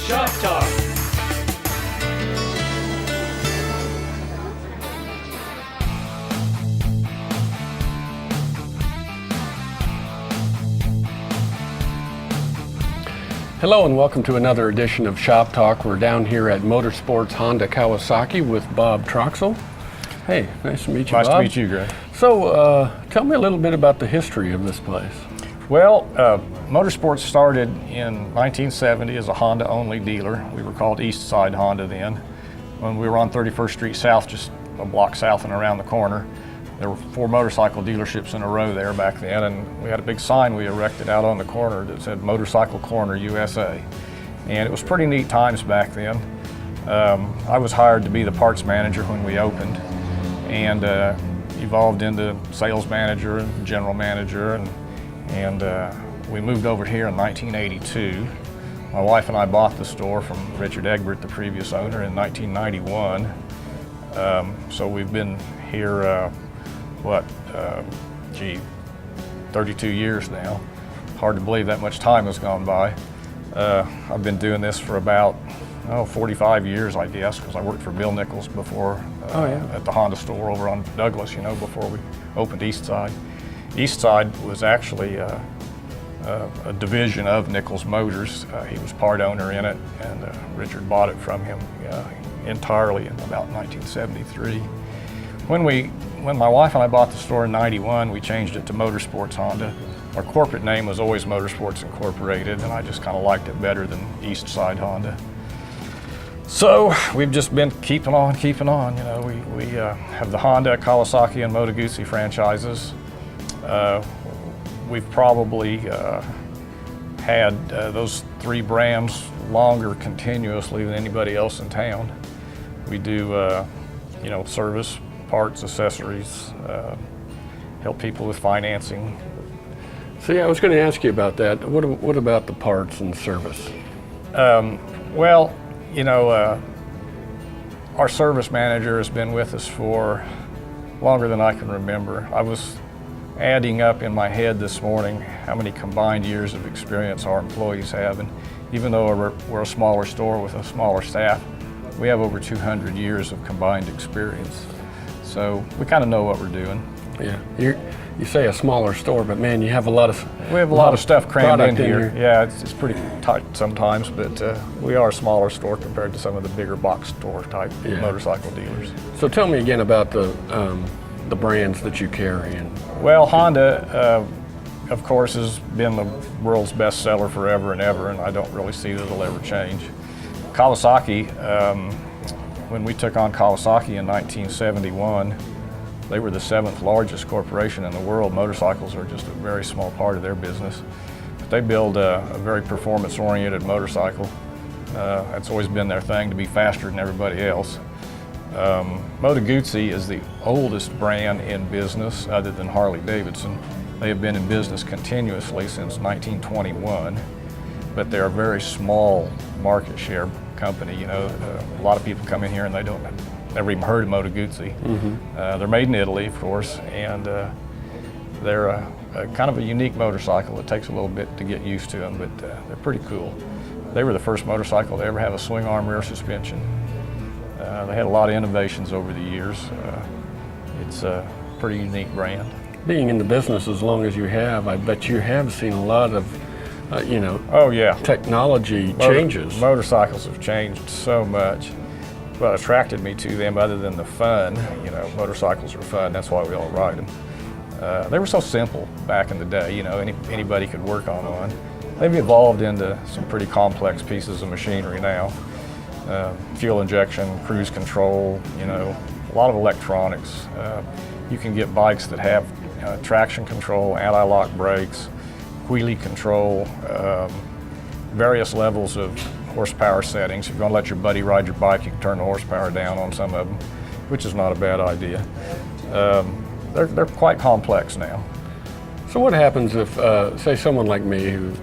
Shop Talk. Hello and welcome to another edition of Shop Talk. We're down here at Motorsports Honda Kawasaki with Bob Troxel. Hey, nice to meet you, Nice Bob. to meet you, Greg. So, tell me a little bit about the history of this place. Well, Motorsports started in 1970 as a Honda-only dealer. We were called East Side Honda then. When we were on 31st Street South, just a block south and around the corner, there were 4 motorcycle dealerships in a row there back then, and we had a big sign we erected out on the corner that said Motorcycle Corner USA. And it was pretty neat times back then. I was hired to be the parts manager when we opened, and evolved into sales manager and general manager, and we moved over here in 1982. My wife and I bought the store from Richard Egbert, the previous owner, in 1991. So we've been here 32 years now. Hard to believe that much time has gone by. I've been doing this for about 45 years, I guess, because I worked for Bill Nichols before at the Honda store over on Douglas, before we opened East Side. East Side was actually a division of Nichols Motors. He was part owner in it, and Richard bought it from him entirely in about 1973. When my wife and I bought the store in '91, we changed it to Motorsports Honda. Our corporate name was always Motorsports Incorporated, and I just kind of liked it better than East Side Honda. So we've just been keeping on. We have the Honda, Kawasaki, and Moto Guzzi franchises. We've probably had those 3 brands longer continuously than anybody else in town. We do, service, parts, accessories, help people with financing. See, I was going to ask you about that. What about the parts and service? Our service manager has been with us for longer than I can remember. I was adding up in my head this morning how many combined years of experience our employees have, and even though we're a smaller store with a smaller staff, we have over 200 years of combined experience. So we kind of know what we're doing. Yeah, you say a smaller store, but man, you have a lot of stuff crammed in here. here. Yeah, it's pretty tight sometimes, but we are a smaller store compared to some of the bigger box store type motorcycle dealers. So tell me again about the brands that you carry. Well, Honda, of course, has been the world's best seller forever and ever, and I don't really see that it'll ever change. Kawasaki, when we took on Kawasaki in 1971, they were the 7th largest corporation in the world. Motorcycles are just a very small part of their business. But they build a very performance-oriented motorcycle. That's always been their thing, to be faster than everybody else. Moto Guzzi is the oldest brand in business other than Harley-Davidson. They have been in business continuously since 1921, but they're a very small market share company. A lot of people come in here and they never even heard of Moto Guzzi. Mm-hmm. They're made in Italy, of course, and they're a kind of a unique motorcycle. It takes a little bit to get used to them, but they're pretty cool. They were the first motorcycle to ever have a swing arm rear suspension. They had a lot of innovations over the years. It's a pretty unique brand. Being in the business as long as you have, I bet you have seen a lot of, technology changes. Motorcycles have changed so much. What attracted me to them, other than the fun, motorcycles are fun, that's why we all ride them. They were so simple back in the day, anybody could work on one. They've evolved into some pretty complex pieces of machinery now. Fuel injection, cruise control, a lot of electronics. You can get bikes that have traction control, anti-lock brakes, wheelie control, various levels of horsepower settings. If you're going to let your buddy ride your bike, you can turn the horsepower down on some of them, which is not a bad idea. They're quite complex now. So what happens if, say, someone like me who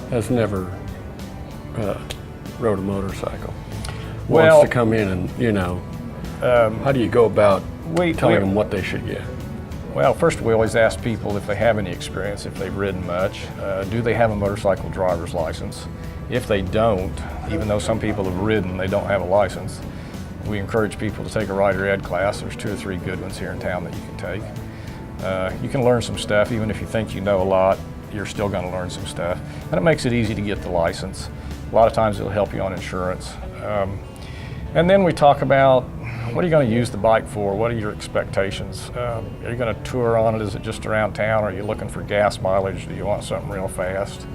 has never rode a motorcycle wants to come in and, how do you go about telling them what they should get? Well, first we always ask people if they have any experience, if they've ridden much. Do they have a motorcycle driver's license? If they don't, even though some people have ridden, they don't have a license, we encourage people to take a rider ed class. There's 2 or 3 good ones here in town that you can take. You can learn some stuff. Even if you think you know a lot, you're still going to learn some stuff. And it makes it easy to get the license. A lot of times it'll help you on insurance. And then we talk about, what are you going to use the bike for? What are your expectations? Are you going to tour on it? Is it just around town? Are you looking for gas mileage? Do you want something real fast?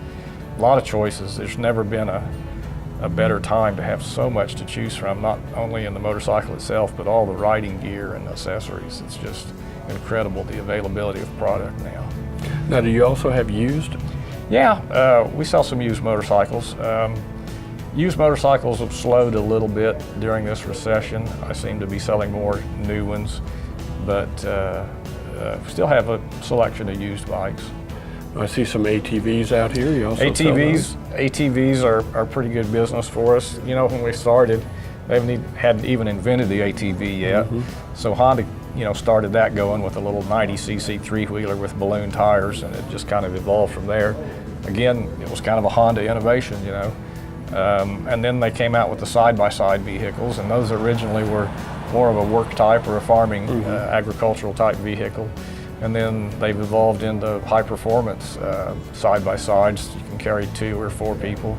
A lot of choices. There's never been a better time to have so much to choose from, not only in the motorcycle itself, but all the riding gear and accessories. It's just incredible, the availability of product now. Now, do you also have used? Yeah, we sell some used motorcycles. Used motorcycles have slowed a little bit during this recession. I seem to be selling more new ones, but still have a selection of used bikes. I see some ATVs out here. You also sell those? ATVs are pretty good business for us. You know, when we started, they hadn't even invented the ATV yet. So Honda, started that going with a little 90cc 3-wheeler with balloon tires, and it just kind of evolved from there. Again, it was kind of a Honda innovation, and then they came out with the side-by-side vehicles, and those originally were more of a work type or a farming agricultural type vehicle. And then they've evolved into high performance side-by-sides. You can carry 2 or 4 people.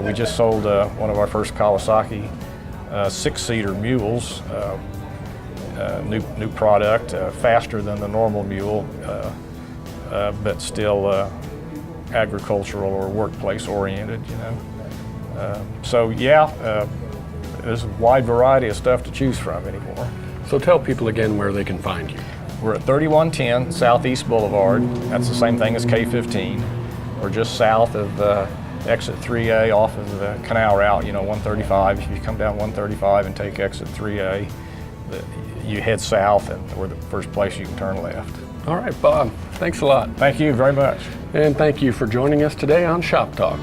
We just sold one of our first Kawasaki 6-seater mules, new product, faster than the normal mule, but still agricultural or workplace oriented, So yeah, there's a wide variety of stuff to choose from anymore. So tell people again where they can find you. We're at 3110 Southeast Boulevard. That's the same thing as K15. We're just south of exit 3A off of the canal route, 135. If you come down 135 and take exit 3A, you head south and we're the first place you can turn left. All right, Bob, thanks a lot. Thank you very much. And thank you for joining us today on Shop Talk.